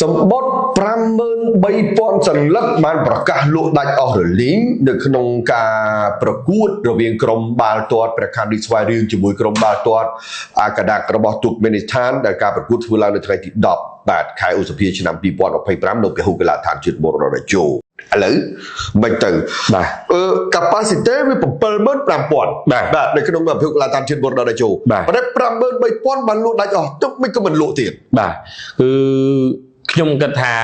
សម្បត្តិ53,000 សន្លឹកបានប្រកាសលក់ដាច់អស់រលីងនៅក្នុងការប្រកួតរវាងក្រុមបាល់ទាត់ព្រះខ័នរាជស្វាយរៀងជាមួយក្រុមបាល់ទាត់អាកាដាករបស់ទូកមេនីស្ថានដែលការប្រកួតធ្វើឡើងនៅថ្ងៃទី10បាទខែឧសភាឆ្នាំ2025នៅពហុកីឡដ្ឋានជាតិបរតេជោឥឡូវមិនទៅបាទ capacity វា 75,000 បាទនៅក្នុងពហុកីឡដ្ឋានជាតិបរតេជោប៉ុន្តែ 53,000 បានលក់ដាច់អស់ទុកមិនក៏មិនលក់ទៀតបាទគឺខ្ញុំគិតថា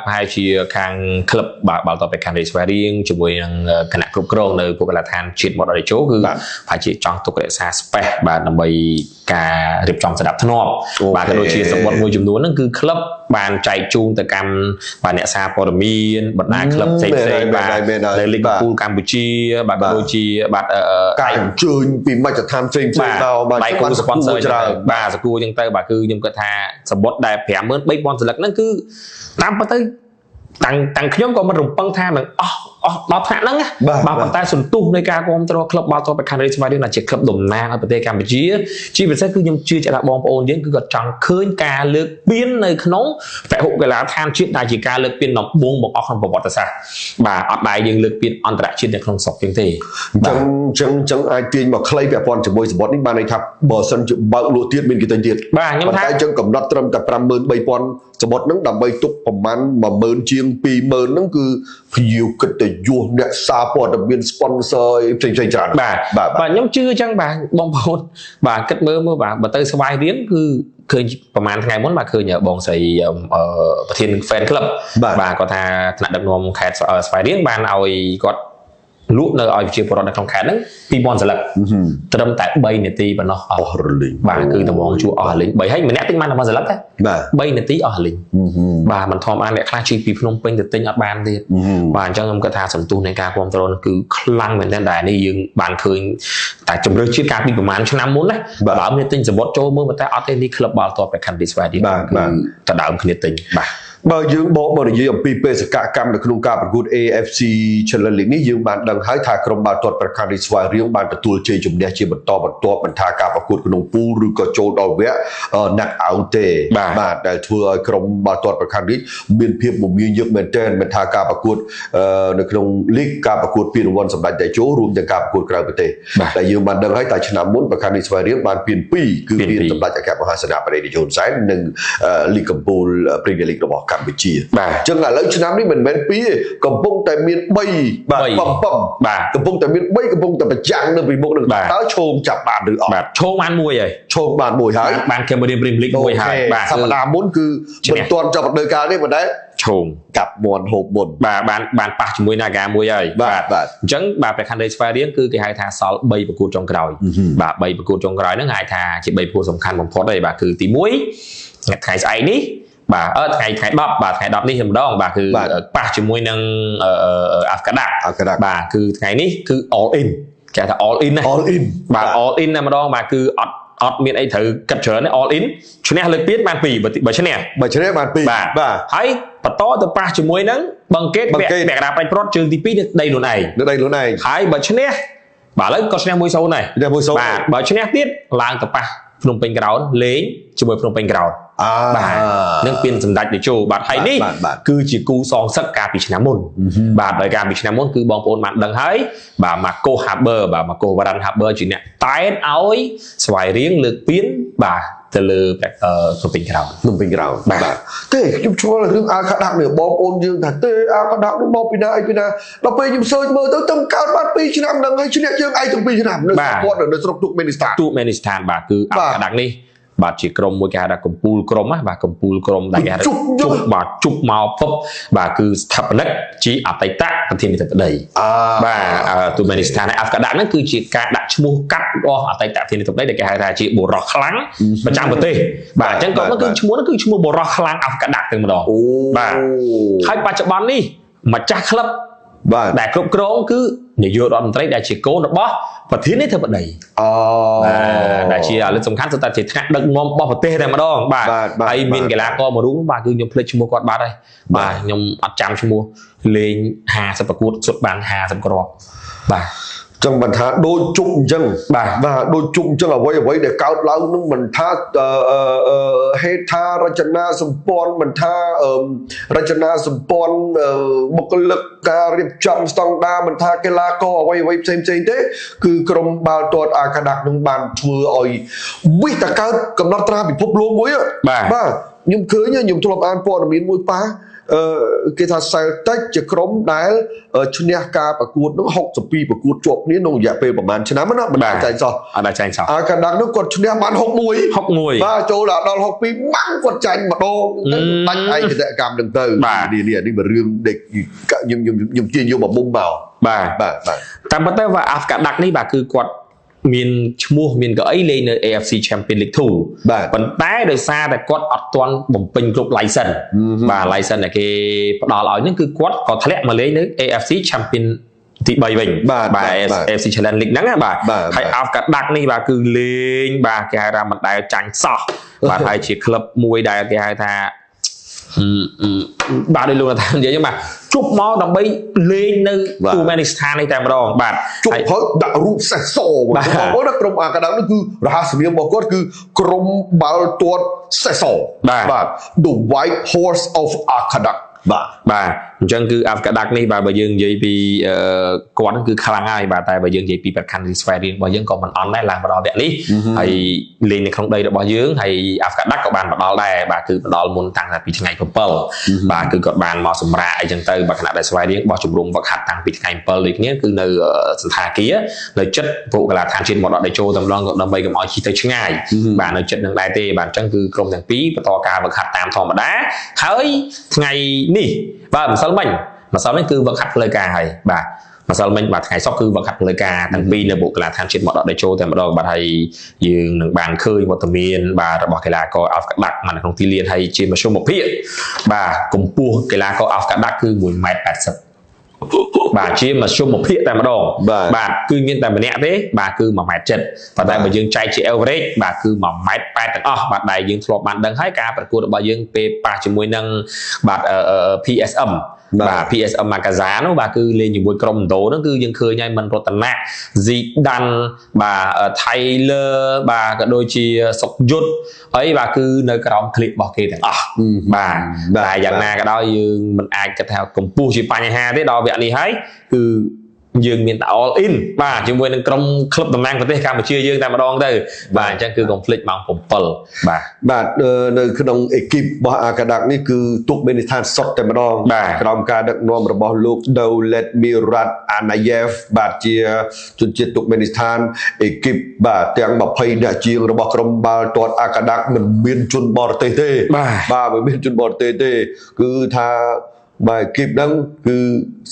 ប្រហែលជាខាងក្លឹបបាល់ទាត់បេខានរេស្វារៀងជាមួយនឹងគណៈគ្រប់គ្រងនៅពហុកីឡដ្ឋានជាតិបរតេជោគឺប្រហែលជាចង់ទុករក្សា space បាទដើម្បីការរៀបចំស្ដាប់ធ្នាប់បាទក៏ដូចជាសម្បត្តិមួយចំនួនហ្នឹងគឺក្លឹបបានចែកជូនទៅកាន់បាទអ្នកសារព័ត៌មានបណ្ដាក្លឹបផ្សេងៗបាទនៅលីកពូលកម្ពុជាបាទក៏ដូចជាបាទការអញ្ជើញពីមជ្ឈដ្ឋានផ្សេងៗទៅបាទដៃគូ sponsor ច្រើនបាទសកួរអញ្ចឹងទៅបាទគឺខ្ញុំគិតថាសម្បត្តិដែល 53,000 សន្លឹកហ្នឹងគឺតាមពិតទៅតាំងខ្ញុំក៏មិនរំពឹងថានឹងអស់ដល់ថ្នាក់ហ្នឹងបាទប៉ុន្តែសន្ទុះនៃការគ្រប់គ្រងក្លឹបបាល់ទាត់បេខានរេស្វារៀងដែលជាក្លឹបតំណាងឲ្យប្រទេសកម្ពុជាជាពិសេសគឺខ្ញុំជឿជាក់ថាបងប្អូនយើងគឺគាត់ចង់ឃើញការលើកពាននៅក្នុងពហុកីឡដ្ឋានជាតិដែលជាការលើកពានដំបូងបង្អស់ក្នុងប្រវត្តិសាស្ត្របាទអត់ដែលយើងលើកពានអន្តរជាតិនៅក្នុងស្រុកជាងទេអញ្ចឹងអាចទាញមកខ្លីពាក់ព័ន្ធជាមួយសម្បត្តិនេះបានន័យថាបើសិនជាបើកលក់ទៀតមានគេទិញទៀតបាទខ្ញុំថាតែអញ្ចឹងកំណត់ត្រឹមតែ 53,000 សម្បត្តិហ្នឹងដើម្បីទុកប្រមាណ 10,000 ជាង 20,000 ហ្នឹងគឺភៀវគិតទៅយោអ្នកសារព័ត៌មាន sponsor ផ្សេងៗច្រើនបាទខ្ញុំជឿអញ្ចឹងបាទបងប្អូនបាទគិតមើលបាទបើទៅស្វាយរៀងគឺឃើញប្រហែលថ្ងៃមុនបាទឃើញបងស្រីប្រធាន fan club បាទគាត់ថាថ្នាក់ដឹកនាំខេត្តស្វាយរៀងបានឲ្យគាត់លក់នៅឲ្យប្រជាពលរដ្ឋនៅក្នុងខេត្តហ្នឹង 2,000 សន្លឹកត្រឹមតែ3នាទីប៉ុណ្ណោះអស់រលីងបាទគឺដំងជួអស់រលីង3ហើយម្នាក់ទិញបាន10,000 សន្លឹកទេបាទ3នាទីអស់រលីងបាទមិនធម្មតាអ្នកខ្លះជិះពីភ្នំពេញទៅទិញអត់បានទៀតបាទអញ្ចឹងខ្ញុំគាត់ថាសន្ទុះនៃការគ្រប់គ្រងគឺខ្លាំងមែនទែនដែលនេះយើងបានឃើញតែជំរឿនជាតិកាលពីប្រហែលឆ្នាំមុនណាបើមានទិញសម្បត្តិចូលមើលតែអត់ទេនេះក្លឹបបាល់ទាត់បេខានរីស្វាយទីគឺតដើមគ្នាទិញបាទបើយើងបកមកនិយាយអំពីបេសកកម្មនៅក្នុងការប្រកួត AFC Challenge League នេះយើងបានដឹងហើយថាក្រុមបាល់ទាត់ព្រះខ័នរាជស្វាយរៀងបានទទួលជ័យជំនះជាបន្តបន្ទាប់មិនថាការប្រកួតក្នុងពូលឬក៏ចូលដល់វគ្គ knock out ទេបាទដែលធ្វើឲ្យក្រុមបាល់ទាត់ព្រះខ័នរាជមានភាពមមាញឹកមែនទែនមិនថាការប្រកួតនៅក្នុង League ការប្រកួតពានរង្វាន់សម្ដេចតេជោរួមទាំងការប្រកួតក្រៅប្រទេសតែយើងបានដឹងហើយតែឆ្នាំមុនព្រះខ័នរាជស្វាយរៀងបានពាន2គឺពានសម្ដេចអគ្គមហាសេនាបតីតេជោហ៊ុនសែននិង League កំពូល Premier League របស់កម្ពុជាបាទអញ្ចឹងឥឡូវឆ្នាំនេះមិនមែន2ទេកំពុងតែមាន3បាទបាទកំពុងតែមាន3កំពុងតែប្រចាំងនៅពីមុខនឹងតើឈោងចាប់បានឬអត់បាទឈោងបានមួយហើយឈោងបានមួយហើយបាន Cameroon Premier League មួយហើយបាទសប្តាហ៍មុនគឺមិនទាន់ចាប់ដំណើរការទេប៉ុន្តែឈោងកាប់មន់ហូបមុនបាទបានប៉ះជាមួយ Naga មួយហើយបាទអញ្ចឹងបាទព្រះខ័នរាជស្វាយរៀងគឺគេហៅថាសល់3ប្រកួតចុងក្រោយបាទ3ប្រកួតចុងក្រោយហ្នឹងហៅថាជា3ប្រកួតសំខាន់បំផុតហើយបាទគឺទី1ថ្ងៃស្អែកនេះបាទថ្ងៃ10បាទថ្ងៃ10នេះម្ដងបាទគឺប៉ះជាមួយនឹងអាហ្វកាដាបាទគឺថ្ងៃនេះគឺ all in គេថា all in ណា all in បាទ all in តែម្ដងបាទគឺអត់មានអីត្រូវគិតច្រើនទេ all in ឈ្នះលើកទៀតបាន2បើឈ្នះបាន2បាទហើយបន្តទៅប៉ះជាមួយនឹងបង្កេតពាក់កណ្ដាលប្រាច់ព្រាត់ជើងទី2នៅដីខ្លួនឯងហើយបើឈ្នះបាទឥឡូវក៏ឈ្នះ 1-0 ដែរបាទបើឈ្នះទៀតឡើងទៅប៉ះភ្នំពេញក្រោនលេងជាមួយភ្នំពេញក្រោនបាទនឹងពានសម្ដេចតេជោបាទហើយនេះគឺជាគូសងសឹកកាលពីឆ្នាំមុនបាទដោយកាលពីឆ្នាំមុនគឺបងប្អូនបានដឹងហើយបាទ Marco Haber បាទ Marco Varan Haber ជាអ្នកតែនឲ្យស្វាយរៀងលើកពានបាទទៅលើភ្នំពេញក្រោនបាទទេខ្ញុំឆ្ងល់រឿងអាខាដាក់នេះបងប្អូនយើងថាទេអាខាដាក់នេះមកពីណាដល់ពេលខ្ញុំសើចមើលទៅទៅកើតបាន2ឆ្នាំហ្នឹងហើយឈ្នះយើងឯងទាំង2ឆ្នាំនៅគាត់នៅស្រុកទូកមេនីស្ថានបាទគឺអាខាដាក់នេះបាទជាក្រុមមួយគេហៅថាកម្ពុជាក្រុមណាបាទកម្ពុជាក្រុមដែលគេហៅជប់មកពឹបបាទគឺស្ថាបនិកជាអតីតប្រធានាធិបតីបាទទូមេនីស្ថានអាហ្វកាដាហ្នឹងគឺជាការដាក់ឈ្មោះកាត់របស់អតីតប្រធានាធិបតីដែលគេហៅថាជាបុរសខ្លាំងប្រចាំប្រទេសបាទអញ្ចឹងក៏គឺឈ្មោះហ្នឹងគឺឈ្មោះបុរសខ្លាំងអាហ្វកាដាតែម្ដងបាទហើយបច្ចុប្បន្ននេះម្ចាស់ក្លឹបបាទដែលគ្រប់គ្រងគឺនាយករដ្ឋមន្ត្រីដែលជាកូនរបស់ប្រធានាធិបតីដែលជាអលិតសំខាន់សុទ្ធតែជាថ្នាក់ដឹកនាំរបស់ប្រទេសតែម្ដងបាទហើយមានកីឡាករមួយរូបបាទគឺខ្ញុំភ្លេចឈ្មោះគាត់បាត់ហើយបាទខ្ញុំអត់ចាំឈ្មោះលេង50ប្រកួតសុទ្ធបាន50គ្រាប់បាទ ចឹងមិនថាដូចជុំអញ្ចឹងបាទដូចជុំអញ្ចឹងអ្វីដែលកើតឡើងនឹងមិនថាហេដ្ឋារចនាសម្ព័ន្ធមិនថារចនាសម្ព័ន្ធបុគ្គលិកការរៀបចំស្តង់ដារមិនថាកីឡាករអ្វីផ្សេងទេគឺក្រុមបាល់ទាត់អាកាដាក់នឹងបានធ្វើឲ្យវិតកើតកំណត់ត្រាពិភពលោកមួយបាទខ្ញុំឃើញខ្ញុំធ្លាប់អានព័ត៌មានមួយប៉ាគេថា Celtic ជាក្រុមដែលឈ្នះការប្រកួតនោះ62ប្រកួតជាប់គ្នាក្នុងរយៈពេលប្រហែលឆ្នាំណាមិនអាចចាញ់សោះអត់ចាញ់សោះកាលដាក់នោះគាត់ឈ្នះបាន61បាទចូលដល់62បាំងគាត់ចាញ់ម្ដងដាច់ឯកតកម្មនឹងទៅនេះเป็นរឿងដែលខ្ញុំជាយកមកមុំមកបាទតាមពិតទៅអាហ្វកាដាក់នេះបាទគឺគាត់មានឈ្មោះមានកៅអីលេងនៅ AFC Champions League 2ប៉ុន្តែដោយសារតែគាត់អត់ទាន់បំពេញគ្រប់ license បាទ license ដែលគេផ្ដល់ឲ្យហ្នឹងគឺគាត់ក៏ធ្លាក់មកលេងនៅ AFC Champions ទី3វិញបាទ AFC Challenge League ហ្នឹងបាទហើយអាហ្វកាដាក់នេះបាទគឺលេងបាទគេហៅថាមិនដែលចាញ់សោះបាទហើយជាក្លឹបមួយដែលគេហៅថាបាទដោយលោកថានិយាយចឹងបាទជប់មកដើម្បីលេងនៅទូម៉ានីស្ថាននេះតែម្ដងបាទជប់ហើយដាក់រូបសេះសបាទក្រុមអាកាដានេះគឺរហស្សនាមរបស់គាត់គឺក្រុមបាល់ទាត់សេះសបាទ The White Horse of Arkadak បាទអញ្ចឹងគឺអាហ្វកាដាក់នេះបាទបើយើងនិយាយពីគាត់គឺខ្លាំងហើយបាទតែបើយើងនិយាយពីប្រកាន់ស្វែងរៀងរបស់យើងក៏មិនអន់ដែរឡើងមកដល់វគ្គនេះហើយលេងនៅក្នុងដីរបស់យើងហើយអាហ្វកាដាក់ក៏បានមកដល់ដែរបាទគឺមកដល់មុនតាំងពីថ្ងៃ7បាទគឺគាត់បានមកសម្រាកអីចឹងទៅបាទខណៈដែលស្វែងរៀងបោះជំរំវឹកហាត់តាំងពីថ្ងៃ7ដូចគ្នាគឺនៅសន្តាគារនៅចិត្តពួកកីឡាដ្ឋានជាតិមកដល់ដេជោតែម្ដងដើម្បីកុំឲ្យជិះទៅឆ្ងាយបាទនៅចិត្តនឹងដែរទេបាទអញ្ចឹងគឺក្រុមទាំងពីរបន្តការវឹកហាត់តាមធម្មតាហើយថ្ងៃនេះបាទម្សិលមិញគឺវឹកហាត់ផ្លូវការហើយបាទម្សិលមិញបាទថ្ងៃសុក្រគឺវឹកហាត់ផ្លូវការទាំងពីរនៅបុគ្គលិកដ្ឋានជាតិមកដល់ដេជោតែម្ដងបាទហើយយើងនឹងបានឃើញវត្តមានបាទរបស់កីឡាករអាហ្វកាដាក់មកនៅក្នុងទីលានហើយជាមធ្យមភាពបាទកម្ពស់កីឡាករអាហ្វកាដាក់គឺ 1.80 ម៉ែត្របាទជាមធ្យមភាពតែម្ដងបាទគឺមានតែម្នាក់ទេបាទគឺ1.7 ម៉ែត្រប៉ុន្តែបើយើងចែកជា average បាទគឺ1.8 ម៉ែត្រទាំងអស់បាទដែលយើងធ្លាប់បានដឹងហើយការប្រកួតរបស់យើងពេលប៉ះជាមួយនឹងបាទ PSM បាទ PSM Makaza នោះបាទគឺលេងជាមួយក្រុមឥណ្ឌូហ្នឹងគឺយើងឃើញហើយមិនរតនៈ Zidane បាទ Taylor បាទក៏ដូចជាសុកយុទ្ធហើយបាទគឺនៅក្រោមคลิปរបស់គេទាំងអស់បាទតែយ៉ាងណាក៏ដោយយើងមិនអាចគិតថាកម្ពុជាជាបញ្ហាទេដល់វគ្គនេះហើយគឺយើងមានតែ all in បាទជាមួយនឹងក្រុមក្លឹបតំណាងប្រទេសកម្ពុជាយើងតែម្ដងទៅបាទអញ្ចឹងគឺ conflict ម៉ោង7បាទនៅក្នុងអេគីបរបស់អាកាដាក់នេះគឺទុកមានស្ថានសុទ្ធតែម្ដងក្រោមការដឹកនាំរបស់លោក Dawlet Mirat Anayev បាទជាជនជាតិទុកមានស្ថានអេគីបបាទទាំង20អ្នកជាងរបស់ក្រុមបាល់ទាត់អាកាដាក់មិនមានជនបរទេសទេបាទមិនមានជនបរទេសទេគឺថាបាទគីបហ្នឹងគឺ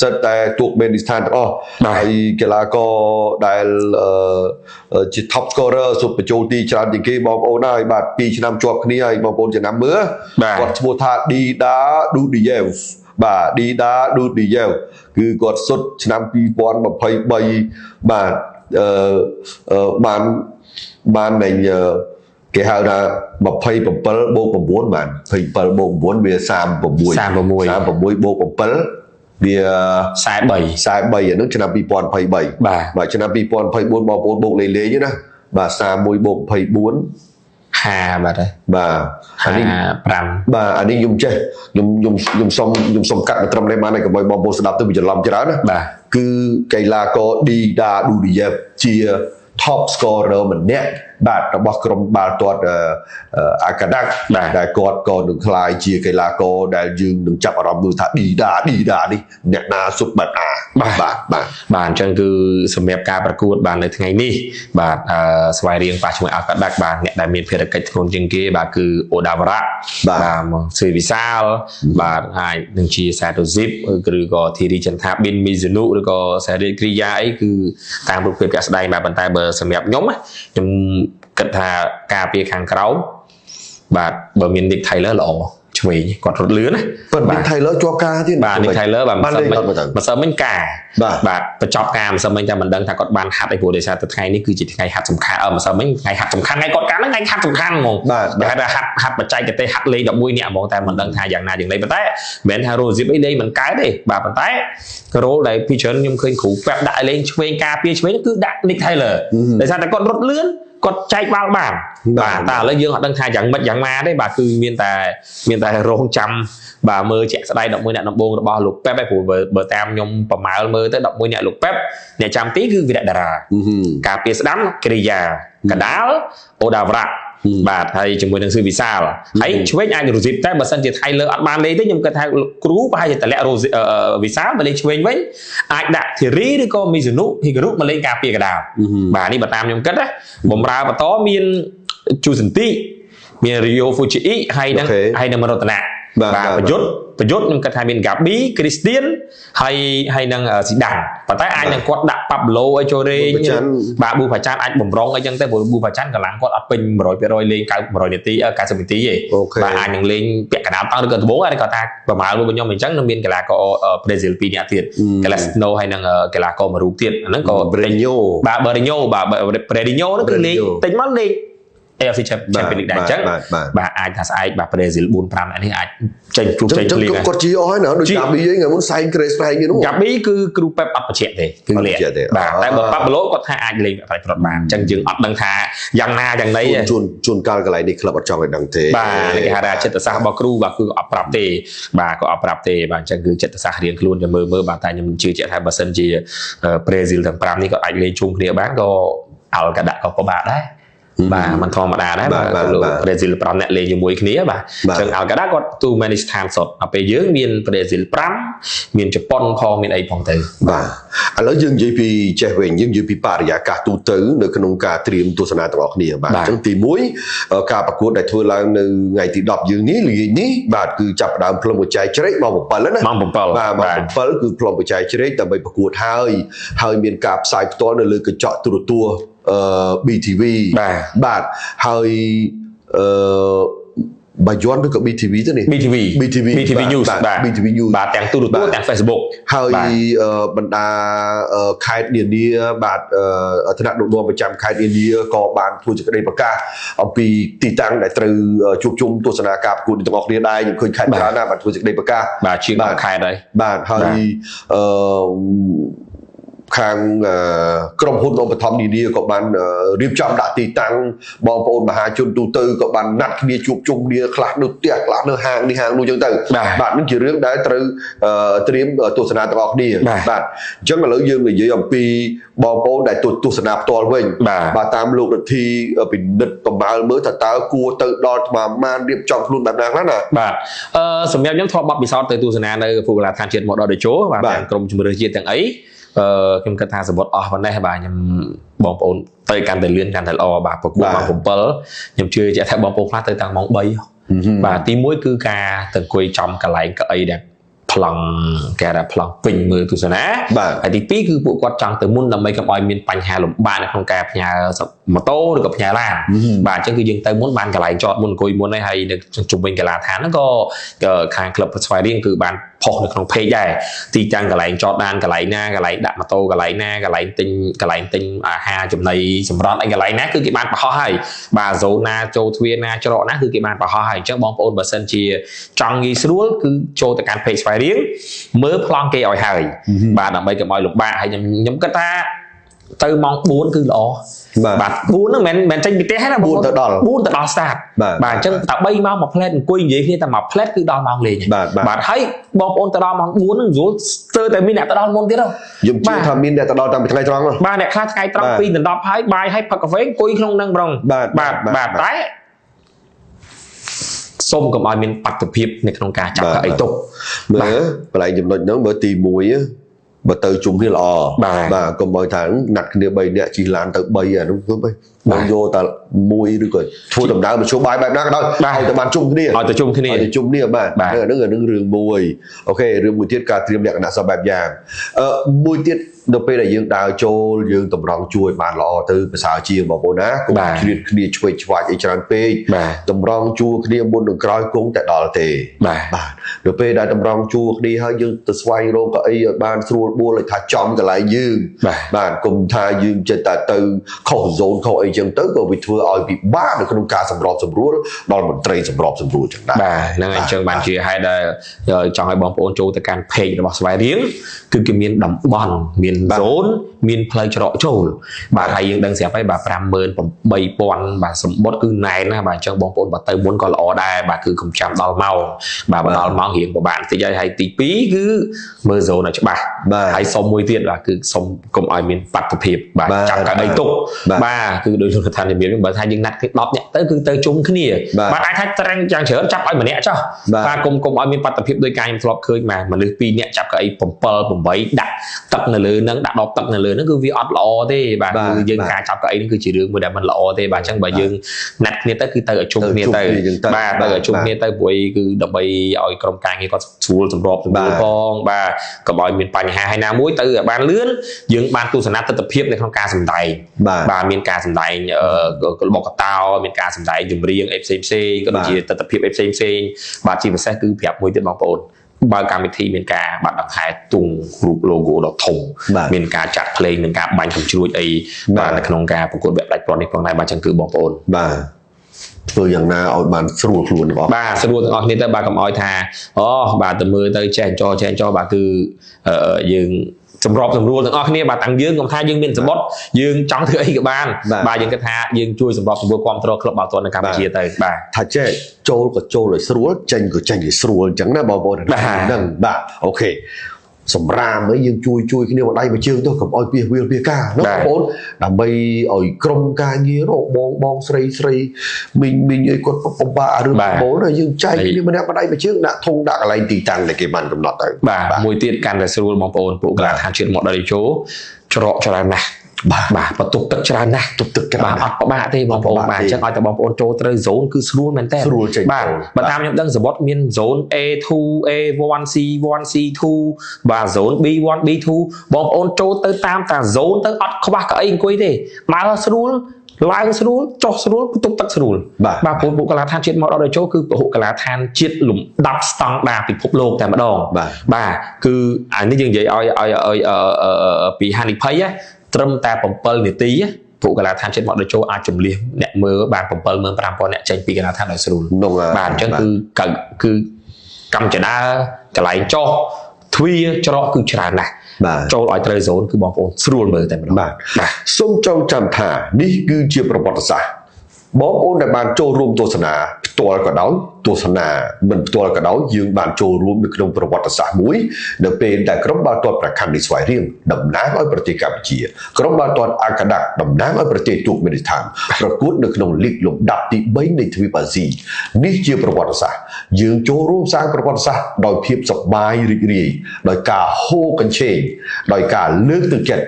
សិតតែទូកមេនីស្ថានទាំងអស់ហើយកីឡាករដែលជា top scorer សុទ្ធបញ្ចូលទីច្រើនជាងគេបងប្អូនហើយបាទ2ឆ្នាំជាប់គ្នាហើយបងប្អូនចំណាំមើលគាត់ឈ្មោះថា Dida Dudiyev បាទ Dida Dudiyev គឺគាត់សុទ្ធឆ្នាំ2023បាទបាននៃគេហៅថា27បូក9បាន27បូក9វា36បូក7វា43អានោះឆ្នាំ2023បាទឆ្នាំ2024បងប្អូនបូកលេងណាបាទ31បូក24 50បាទបាទអានេះ5បាទអានេះខ្ញុំចេះខ្ញុំសុំកាត់មកត្រឹមនេះបានហើយកុំឲ្យបងប្អូនស្ដាប់ទៅវាច្រឡំច្រើនណាបាទគឺកីឡាករ Dida Dudiyev ជា top scorer ម្នាក់បាទរបស់ក្រុមបាល់ទាត់អាកាដាក់ដែលគាត់ក៏នឹងក្លាយជាកីឡាករដែលយើងនឹងចាប់អារម្មណ៍មើលថាឌីដានេះអ្នកណាសុបបាទបាទអញ្ចឹងគឺសម្រាប់ការប្រកួតបាទនៅថ្ងៃនេះបាទស្វែងរៀងប៉ះជាមួយអាកាដាក់បាទអ្នកដែលមានភារកិច្ចធ្ងន់ជាងគេបាទគឺអូដាវរ៉ាបាទសេវិសាលបាទហើយនឹងជាសាតូស៊ីបឬក៏ធីរីចន្ទាប៊ីនមីស៊ូនូឬក៏សារីគ្រីយ៉ាអីគឺតាមរូបភាពជាក់ស្ដែងបាទប៉ុន្តែបើសម្រាប់ខ្ញុំគិតថាការពារខាងក្រោមបាទបើមាន Nick Taylor ល្អឆ្ ឆ្វេងគាត់រត់លឿនណាបាទថៃលើជាប់ការទៀតបាទនេះថៃលើបាទមិនសិនមិញការបាទបញ្ចប់ការមិនសិនមិញតែមិនដឹងថាគាត់បានហាត់អីព្រោះដោយសារតែថ្ងៃនេះគឺជាថ្ងៃហាត់សំខាន់មិនសិនមិញថ្ងៃហាត់សំខាន់ថ្ងៃគាត់ការហ្នឹងថ្ងៃហាត់សំខាន់ហ្មងគេហៅថាហាត់បច្ចេកទេសហាត់លេង11នាក់ហ្មងតែមិនដឹងថាយ៉ាងណាយ៉ាងណីប៉ុន្តែមិនមែនថារ៉ូស៊ីបអីលេងមិនកើតទេបាទប៉ុន្តែរ៉ូដែលពីច្រើនខ្ញុំឃើញគ្រូពាក់ដាក់លេងឆ្វេងការពារឆ្វេងគឺដាក់ Nick Taylor ដោយសារតែគាត់រត់លឿនគាត់ចែកបាល់បានបាទតែឥឡូវយើងអត់ដឹងថាយ៉ាងម៉េចយ៉ាងណាទេបាទគឺមានតែរងចាំបាទមើលជាក់ស្ដែង11អ្នកដំបូងរបស់លោកប៉េបឯងព្រោះបើតាមខ្ញុំប្រមាលមើលទៅ11អ្នកលោកប៉េបអ្នកចាំទីគឺវីរៈតារាការពារស្ដាំគ្រីយ៉ាកដាលអូដាវរ៉ាបាទហើយជាមួយនឹងស៊ឺវិសាលហើយឆ្វេងអាចរ៉ូស៊ីបតែបើសិនជាថៃលើអត់បានលេងទេខ្ញុំគិតថាគ្រូប្រហែលជាតម្លាក់វិសាលមកលេងឆ្វេងវិញអាចដាក់ធីរីឬក៏មីស៊ូនុហ៊ីការុមកលេងការពារកដាលបាទនេះបើតាមខ្ញុំគិតណាបំរើបន្តមានជូសិនទីមានរីយ៉ូហ្វូជីអ៊ីហើយនឹងមរតនាបាទប្រយុទ្ធខ្ញុំគិតថាមានហ្គាប៊ីគ្រីស្ទៀនហើយនឹងស៊ីដានប៉ុន្តែអាចនឹងគាត់ដាក់ប៉ាប់ឡូឲ្យចូលរេងបាទប៊ូផាចានអាចបំរុងអីចឹងទៅព្រោះប៊ូផាចានកម្លាំងគាត់អត់ពេញ 100% លេង90នាទី90នាទីទេបាទអាចនឹងលេងពាក់កណ្ដាលតង់ឬក៏ដំបូងហើយគាត់ថាប្រមាណរបស់ខ្ញុំអញ្ចឹងនឹងមានកីឡាករប្រេស៊ីល2នាក់ទៀតកាឡាស្ណូហើយនឹងកីឡាករមួយរូបទៀតអាហ្នឹងក៏ប្រេញ៉ូបាទបេរីញ៉ូបាទប្រេរីញ៉ូហ្នឹងគឺលេងតិចមកលេងAFC Champions League ដែរអញ្ចឹងបាទអាចថាស្អែកបាទប្រេស៊ីល 4-5 នាក់នេះអាចចេញជួបចេញភ្លៀងគាត់ជីអស់ហើយណាដូចកាប៊ីហ្នឹងថ្ងៃមុនសែងក្រេសប្រែងនេះនោះកាប៊ីគឺគ្រូប៉េបអត់បញ្ជាក់ទេគឺលាបាទតែបើប៉ាប់ឡូគាត់ថាអាចលេងប្រត់បានអញ្ចឹងយើងអត់ដឹងថាយ៉ាងណាយ៉ាងណីជួនកាលកន្លែងនេះក្លឹបអត់ចង់ឲ្យដឹងទេបាទគេហៅថាចិត្តសាស្ត្ររបស់គ្រូបាទគឺអត់ប្រាប់ទេបាទក៏អត់ប្រាប់ទេបាទអញ្ចឹងគឺចិត្តសាស្ត្ររៀងខ្លួនចាំមើលបាទតែខ្ញុំជឿជាក់ថាបើសិនជាប្រេស៊ីលទាំង5នេះក៏អាចលេងជុំគ្នាបានក៏អល់កាដាក់ក៏ពិបាកដែរបាទมันធម្មតាដែរបាទលោកប្រេស៊ីល5អ្នកលេងជាមួយគ្នាបាទអញ្ចឹងអល់កាដាគាត់ទូមែនស្ថានសុតដល់ពេលយើងមានប្រេស៊ីល5មានជប៉ុនផងមានអីផងទៅបាទឥឡូវយើងនិយាយពីចេះវិញយើងនិយាយពីបរិយាកាសទូទៅនៅក្នុងការត្រៀមទស្សនាទាំងអស់គ្នាបាទអញ្ចឹងទី1ការប្រកួតដែលធ្វើឡើងនៅថ្ងៃទី10យើងនេះល្ងាចនេះបាទគឺចាប់ផ្ដើមផ្លុំបច្ច័យជ្រែកម៉ោង7ណាម៉ោង7បាទម៉ោង7គឺផ្លុំបច្ច័យជ្រែកដើម្បីប្រកួតហើយមានការផ្សាយផ្ទាល់នៅលើកញ្ចក់ទូរទស្សន៍BTV បាទហើយបាយ័នឬក៏ BTV ទៅនេះ BTV News បាទ BTV News បាទទាំងទូរទស្សន៍ទាំង Facebook ហើយបណ្ដាខេត្តនានាបាទថ្នាក់ដឹកនាំប្រចាំខេត្តនានាក៏បានធ្វើសេចក្តីប្រកាសអំពីទីតាំងដែលត្រូវជួបជុំទស្សនាការប្រកួតទាំងអស់គ្នាដែរខ្ញុំឃើញខេត្តច្រើនណាស់បានធ្វើសេចក្តីប្រកាសបាទជាង10ខេត្តហើយបាទហើយខាងក្រុមហ៊ុនឧបត្ថម្ភនានាក៏បានរៀបចំដាក់ទីតាំងបងប្អូនមហាជនទូទៅក៏បានណាត់គ្នាជួបជុំគ្នាខ្លះនៅផ្ទះខ្លះនៅហាងនេះហាងនោះចឹងទៅបាទនេះជារឿងដែលត្រូវត្រៀមទស្សនាទាំងអស់គ្នាបាទអញ្ចឹងឥឡូវយើងនិយាយអំពីបងប្អូនដែលទស្សនាផ្ទាល់វិញបាទតាមលោករដ្ឋាភិបាលពិនិត្យប្រមាលមើលថាតើគួរទៅដល់ថ្មបានរៀបចំខ្លួនបែបណាខ្លះណាបាទសម្រាប់ខ្ញុំធ្លាប់បទពិសោធន៍ទៅទស្សនានៅភូមិកីឡដ្ឋានជាតិមកដល់តេជោបាទទាំងក្រុមជំនឿជាតិទាំងអីខ្ញុំគិតថាសបុតអស់ប៉ុណ្ណេះបាទខ្ញុំបងប្អូនទៅកាន់តែលឿនកាន់តែល្អបាទប្រគួតម៉ោង7ខ្ញុំជឿជាក់ថាបងប្អូនខ្លះទៅតាំងម៉ោង3បាទទី1គឺការទៅអង្គុយចំកន្លែងកៅអីដែលប្លង់គេថាប្លង់ពេញមើលទស្សនាហើយទី2គឺពួកគាត់ចង់ទៅមុនដើម្បីកុំឲ្យមានបញ្ហាលំបាកនៅក្នុងការផ្ញើម៉ូតូឬក៏ផ្ញើឡានបាទអញ្ចឹងគឺយើងទៅមុនបានកន្លែងចតមុនអង្គុយមុនហើយនៅជុំវិញកីឡាដ្ឋានហ្នឹងក៏ខាងក្លឹបស្វាយរៀងគឺបានផុសនៅក្នុង page ដែរទីតាំងកន្លែងចតដានកន្លែងណាកន្លែងដាក់ម៉ូតូកន្លែងណាកន្លែងទិញអាហារចំណីសម្រាប់អីកន្លែងណាគឺគេបានបង្ហោះហើយបាទ zone ណាចូលទ្វារណាច្រកណាគឺគេបានបង្ហោះហើយអញ្ចឹងបងប្អូនបើសិនជាចង់ងាយស្រួលគឺចូលទៅកាន់ page ស្វ័យរៀងមើលប្លង់គេឲ្យហើយបាទដើម្បីកុំឲ្យលំបាកហើយខ្ញុំគិតថាទៅម៉ោង4គឺល្អបាទ4ហ្នឹងមិនចេញពីផ្ទះទេណា4ទៅដល់ start បាទអញ្ចឹងតែ3ម៉ោងមួយផ្លែតអង្គុយនិយាយគ្នាតែមួយផ្លែតគឺដល់ម៉ោងលេងបាទហើយបងប្អូនទៅដល់ម៉ោង4ហ្នឹងយល់ស្ទើរតែមានអ្នកទៅដល់មុនទៀតហ៎ខ្ញុំជឿថាមានអ្នកទៅដល់តាំងពីថ្ងៃត្រង់បាទអ្នកខ្លះថ្ងៃត្រង់2ដល់10ហើយបាយហើយផឹកកាហ្វេអង្គុយក្នុងហ្នឹងប្រងបាទតែសូមកុំឲ្យមានបាតុភិបនៅក្នុងការចាប់អីទុកមើលកន្លែងចំណុចហ្នឹងមើលទី1បើទៅជុំគ្នាល្អបាទកុំឲ្យថាណាត់គ្នា3នាក់ជិះឡានទៅ3អានោះទៅបងយកតែ1ឬក៏ធ្វើដំណើរមធ្យោបាយបែបណាក៏ដោយឲ្យតែបានជុំគ្នាឲ្យតែជុំគ្នាបាទអានឹងរឿងមួយអូខេរឿងមួយទៀតការត្រៀមលក្ខណៈសពបែបយ៉ាងមួយទៀត នៅពេលដែលយើងដើរចូលយើងតម្រង់ជួយបានល្អទៅភាសាជាបងប្អូនណាកុំជ្រៀតគ្នាឆ្វេងឆ្វាច់អីច្រើនពេកតម្រង់ជួរគ្នាមុននឹងក្រោយគង់តែដល់ទេបាទនៅពេលដែលតម្រង់ជួរគ្នាហើយយើងទៅស្វែងរកកៅអីឲ្យបានស្រួលបួលឲ្យថាចំកន្លែងយើងបាទកុំថាយើងចិត្តតែទៅខុស zone ខុសអីចឹងទៅក៏វាធ្វើឲ្យពិបាកនៅក្នុងការសម្របសម្រួលដល់មន្ត្រីសម្របសម្រួលចឹងដែរបាទហ្នឹងអញ្ចឹងបានជាហេតុដែលចង់ឲ្យបងប្អូនចូលទៅកាន់ page របស់ស្វាយរៀងគឺគេមានតំបន់មាន zone មានផ្លូវច្រកចូលបាទហើយយើងដឹងស្រាប់ហើយបាទ 58000 បាទសម្បត្តិគឺណែនណាបាទអញ្ចឹងបងប្អូនបើទៅមុនក៏ល្អដែរបាទគឺកុំចាំដល់ម៉ោងបាទដល់ម៉ោងរៀងពិបាកបន្តិចហើយទី2គឺមើល zone ឲ្យច្បាស់ហើយសុំមួយទៀតបាទគឺសុំកុំឲ្យមានបាតុភិបបាទចាប់កៅអីទុកបាទគឺដោយលោកថាជំរាបបើថាយើងណាត់គេ10នាក់ទៅគឺទៅជុំគ្នាបាទអាចថាត្រែងយ៉ាងច្រើនចាប់ឲ្យម្នាក់ចុះបាទកុំឲ្យមានបាតុភិបដោយការខ្ញុំធ្លាប់ឃើញបាទមនុស្ស2នាក់ចាប់កៅអី7 8ដាក់ទឹកនៅលើហ្នឹងដាក់ដបទឹកនៅលើហ្នឹងគឺវាអត់ល្អទេបាទគឺយើងការចាប់កៅអីហ្នឹងគឺជារឿងមួយដែលមិនល្អទេបាទអញ្ចឹងបើយើងណាត់គ្នាទៅគឺទៅឲ្យជុំគ្នាទៅបាទទៅឲ្យជុំគ្នាទៅព្រោះគឺដើម្បីឲ្យក្រុមការងារគាត់ស្រួលសម្របសម្រួលផងបាទកុំឲ្យមានបញ្ហាហើយណាមួយទៅឲ្យបានលឿនយើងបានទស្សនៈទស្សនវិជ្ជានៅក្នុងការសម្ដែងបាទមានការសម្ដែងរបស់កតោមានការសម្ដែងចម្រៀងអីផ្សេងក៏ដូចជាទស្សនវិជ្ជាអីផ្សេងបាទជាពិសេសគឺប្រាប់មួយទៀតបងប្អូនបើកម្មវិធីមានការបាត់ដង្ហែទង់រូប logo ដ៏ធំមានការចាក់ភ្លេងនិងការបាញ់កំជ្រួចអីបាទនៅក្នុងការប្រកួតវគ្គផ្ដាច់ព្រ័ត្រនេះផងដែរបាទអញ្ចឹងគឺបងប្អូនបាទធ្វើយ៉ាងណាឲ្យបានស្រួលខ្លួនរបស់បាទស្រួលទាំងអស់គ្នាទៅបាទកុំឲ្យថាអូបាទទៅមើលទៅចេះចោបាទគឺយើងសម្របសម្រួលទាំងអស់គ្នាបាទតាំងយើងកុំថាយើងមានសម្បត្តិយើងចង់ធ្វើអីក៏បានបាទយើងគិតថាយើងជួយសម្របសម្រួលគ្រប់គ្រងក្លឹបបាល់ទាត់នៅកម្ពុជាទៅបាទថាចេះចូលក៏ចូលឲ្យស្រួលចេញក៏ចេញឲ្យស្រួលអញ្ចឹងណាបងប្អូនហ្នឹងបាទអូខេសម្រាមអីយើងជួយគ្នាមួយដៃមួយជើងទៅកុំឲ្យពីវាលពីការណាបងប្អូនដើម្បីឲ្យក្រុមការងារបងស្រីមីងអីគាត់ពិបាកឬបងប្អូនយើងចែកគ្នាម្នាក់មួយដៃមួយជើងដាក់ធុងដាក់កន្លែងទីតាំងដែលគេបានកំណត់ទៅបាទមួយទៀតកាន់តែស្រួលបងប្អូនពួកកីឡាដ្ឋានជាតិមកដល់ជោច្រកច្រើនណាស់បាទបន្ទប់ទឹកច្រើនណាស់ទប់ទឹកបាទអត់ពិបាកទេបងប្អូនបាទអញ្ចឹងឲ្យតែបងប្អូនចូលត្រូវ zone គឺស្រួលមែនតើបាទបើតាមខ្ញុំដឹងសវត្តមាន zone A2 A1 C1 C2 បាទ zone B1 B2 បងប្អូនចូលទៅតាមតា zone ទៅអត់ខ្វះកៅអីអង្គុយទេដើរស្រួលឡើងស្រួលចុះស្រួលបន្ទប់ទឹកស្រួលបាទព្រោះពួកកីឡាដ្ឋានជាតិមកដល់ចូលគឺពហុកីឡាដ្ឋានជាតិលំដាប់ស្តង់ដារពិភពលោកតែម្ដងបាទគឺអានេះយើងនិយាយឲ្យពីហានិភ័យត្រឹមតែ7នាទីពួកកីឡាដ្ឋានជាតិមកដល់ចូលអាចជំនះអ្នកមើលបាន 75000 អ្នកចេញពីកីឡាដ្ឋានដោយស្រួលបាទអញ្ចឹងគឺកម្មចដាកន្លែងចុះទ្វារច្រកគឺច្រើនណាស់ចូលឲ្យត្រូវ zone គឺបងប្អូនស្រួលមើលតែម្ដងបាទសូមចងចាំថានេះគឺជាប្រវត្តិសាស្ត្របងប្អូនដែលបានចូលរួមទស្សនាផ្ទាល់ក៏ដោយទស្សនាមិនផ្ទាល់ក៏ដោយយើងបានចូលរួមនៅក្នុងប្រវត្តិសាស្ត្រមួយនៅពេលដែលក្រុមបាល់ទាត់ប្រកាន់នៃស្វាយរៀងតំណាងឲ្យប្រទេសកម្ពុជាក្រុមបាល់ទាត់អាកាដាតំណាងឲ្យប្រទេសទូកមេនីស្ថានប្រកួតនៅក្នុងលីកលំដាប់ទី3នៃទ្វីបអាស៊ីនេះជាប្រវត្តិសាស្ត្រយើងចូលរួមសាងប្រវត្តិសាស្ត្រដោយភាពសប្បាយរីករាយដោយការហូរកញ្ឆេងដោយការលើកទឹកចិត្ត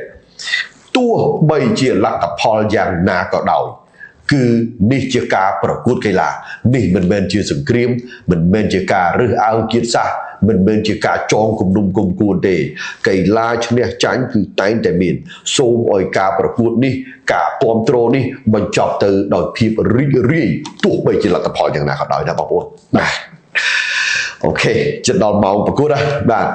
ទោះបីជាលទ្ធផលយ៉ាងណាក៏ដោយគឺនេះជាការប្រកួតកីឡានេះមិនមែនជាសង្គ្រាមមិនមែនជាការរើសអើងជាតិសាសន៍មិនមែនជាការចងគំនុំគុំគួនទេកីឡាឈ្នះចាញ់គឺតែងតែមានសូមឲ្យការប្រកួតនេះការគ្រប់គ្រងនេះបញ្ចប់ទៅដោយភាពរីករាយទោះបីជាលទ្ធផលយ៉ាងណាក៏ដោយណាបងប្អូនបាទអូខេជិតដល់ម៉ោងប្រកួតហើយបាទ